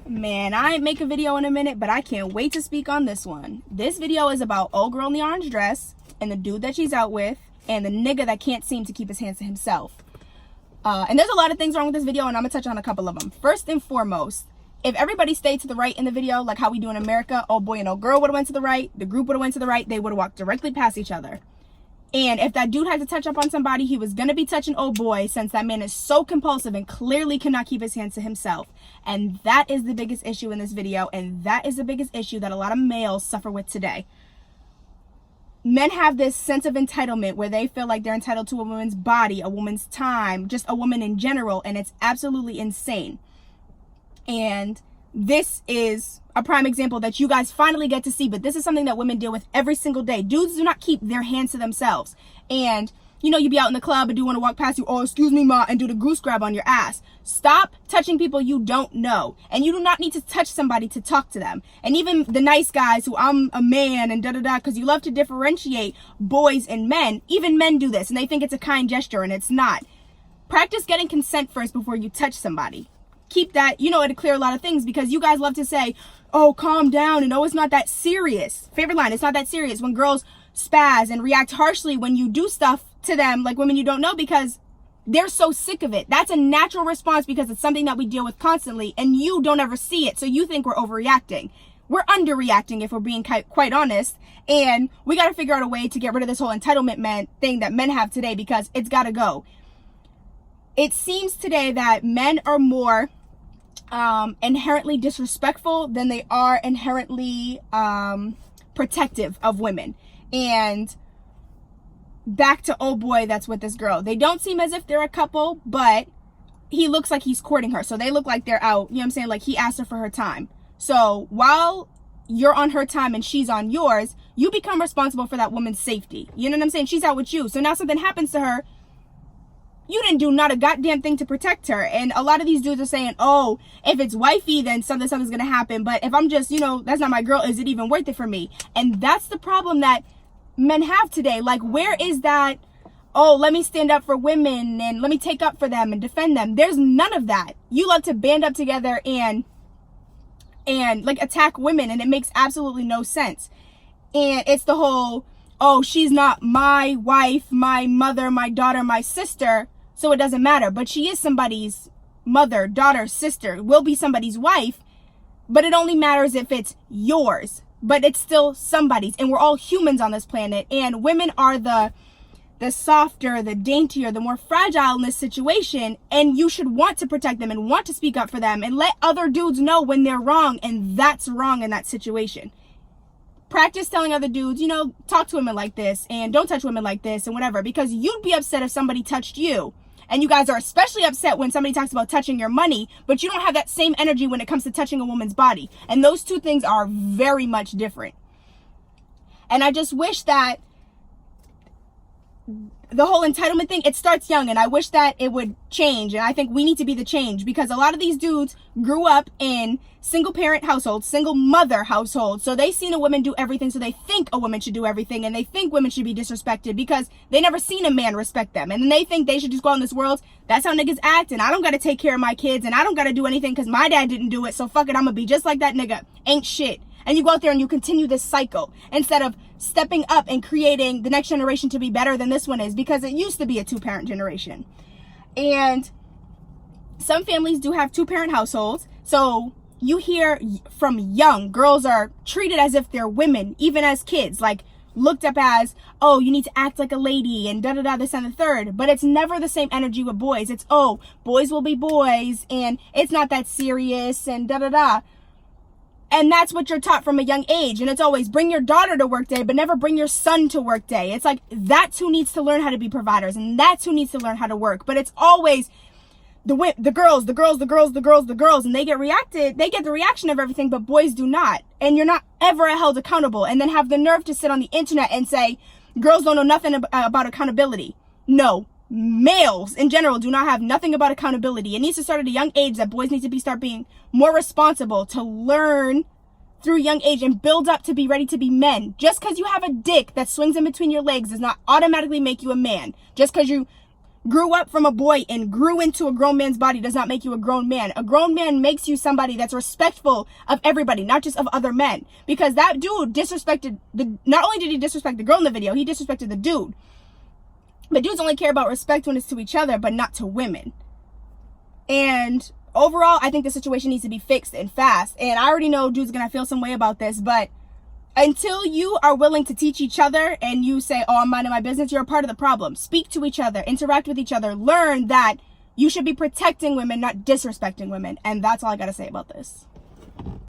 Man, I ain't make a video in a minute, but I can't wait to speak on this one. This video is about old girl in the orange dress and the dude that she's out with and the nigga that can't seem to keep his hands to himself. And there's a lot of things wrong with this video, and I'm gonna touch on a couple of them. First and foremost, if everybody stayed to the right in the video, like how we do in America, old boy and old girl would have went to the right, the group would have went to the right, they would have walked directly past each other. And if that dude had to touch up on somebody, he was going to be touching old boy, since that man is so compulsive and clearly cannot keep his hands to himself. And that is the biggest issue in this video. And that is the biggest issue that a lot of males suffer with today. Men have this sense of entitlement where they feel like they're entitled to a woman's body, a woman's time, just a woman in general. And it's absolutely insane. And this is a prime example that you guys finally get to see, but this is something that women deal with every single day. Dudes do not keep their hands to themselves. And, you know, you be out in the club and do want to walk past you, oh, excuse me, ma, and do the goose grab on your ass. Stop touching people you don't know. And you do not need to touch somebody to talk to them. And even the nice guys who I'm a man and da-da-da, because you love to differentiate boys and men. Even men do this, and they think it's a kind gesture, and it's not. Practice getting consent first before you touch somebody. Keep that, you know, it'll clear a lot of things, because you guys love to say, oh, calm down, and oh, it's not that serious. Favorite line, it's not that serious. When girls spaz and react harshly when you do stuff to them, like women you don't know, because they're so sick of it. That's a natural response, because it's something that we deal with constantly, and you don't ever see it, so you think we're overreacting. We're underreacting, if we're being quite honest, and we got to figure out a way to get rid of this whole entitlement thing that men have today, because it's got to go. It seems today that men are more inherently disrespectful than they are inherently protective of women. And back to old boy that's with this girl. They don't seem as if they're a couple, but he looks like he's courting her. So they look like they're out, you know what I'm saying? Like he asked her for her time. So while you're on her time and she's on yours, you become responsible for that woman's safety. You know what I'm saying? She's out with you. So now something happens to her, you didn't do not a goddamn thing to protect her. And a lot of these dudes are saying, oh, if it's wifey, then something's going to happen. But if I'm just, you know, that's not my girl, is it even worth it for me? And that's the problem that men have today. Like, where is that, oh, let me stand up for women and let me take up for them and defend them? There's none of that. You love to band up together and like attack women, and it makes absolutely no sense. And it's the whole, oh, she's not my wife, my mother, my daughter, my sister, so it doesn't matter. But she is somebody's mother, daughter, sister, will be somebody's wife, but it only matters if it's yours. But it's still somebody's, and we're all humans on this planet, and women are the softer, the daintier, the more fragile in this situation, and you should want to protect them and want to speak up for them and let other dudes know when they're wrong, and that's wrong in that situation. Practice telling other dudes, you know, talk to women like this and don't touch women like this and whatever, because you'd be upset if somebody touched you. And you guys are especially upset when somebody talks about touching your money, but you don't have that same energy when it comes to touching a woman's body. And those two things are very much different. And I just wish that the whole entitlement thing, it starts young, and I wish that it would change. And I think we need to be the change, because a lot of these dudes grew up in single parent households, single mother households. So they've seen a woman do everything, so they think a woman should do everything, and they think women should be disrespected because they never seen a man respect them. And then they think they should just go out in this world. That's how niggas act, and I don't got to take care of my kids, and I don't got to do anything because my dad didn't do it, so fuck it, I'm gonna be just like that nigga. Ain't shit. And you go out there and you continue this cycle instead of stepping up and creating the next generation to be better than this one is, because it used to be a two-parent generation. And some families do have two-parent households. So you hear from young, girls are treated as if they're women, even as kids, like looked up as, oh, you need to act like a lady and da-da-da, this and the third. But it's never the same energy with boys. It's, oh, boys will be boys and it's not that serious and da-da-da. And that's what you're taught from a young age. And it's always bring your daughter to work day, but never bring your son to work day. It's like, that's who needs to learn how to be providers, and that's who needs to learn how to work. But it's always the girls, and they get the reaction of everything, but boys do not. And you're not ever held accountable, and then have the nerve to sit on the internet and say, girls don't know nothing about accountability. No. Males in general do not have nothing about accountability. It needs to start at a young age, that boys need to start being more responsible, to learn through young age and build up to be ready to be men. Just because you have a dick that swings in between your legs does not automatically make you a man. Just because you grew up from a boy and grew into a grown man's body does not make you a grown man. A grown man makes you somebody that's respectful of everybody, not just of other men. Because that dude disrespected not only did he disrespect the girl in the video, he disrespected the dude. But dudes only care about respect when it's to each other, but not to women. And overall, I think the situation needs to be fixed and fast. And I already know dudes gonna feel some way about this, but until you are willing to teach each other and you say, oh, I'm minding my business, you're a part of the problem. Speak to each other, interact with each other, learn that you should be protecting women, not disrespecting women. And that's all I gotta say about this.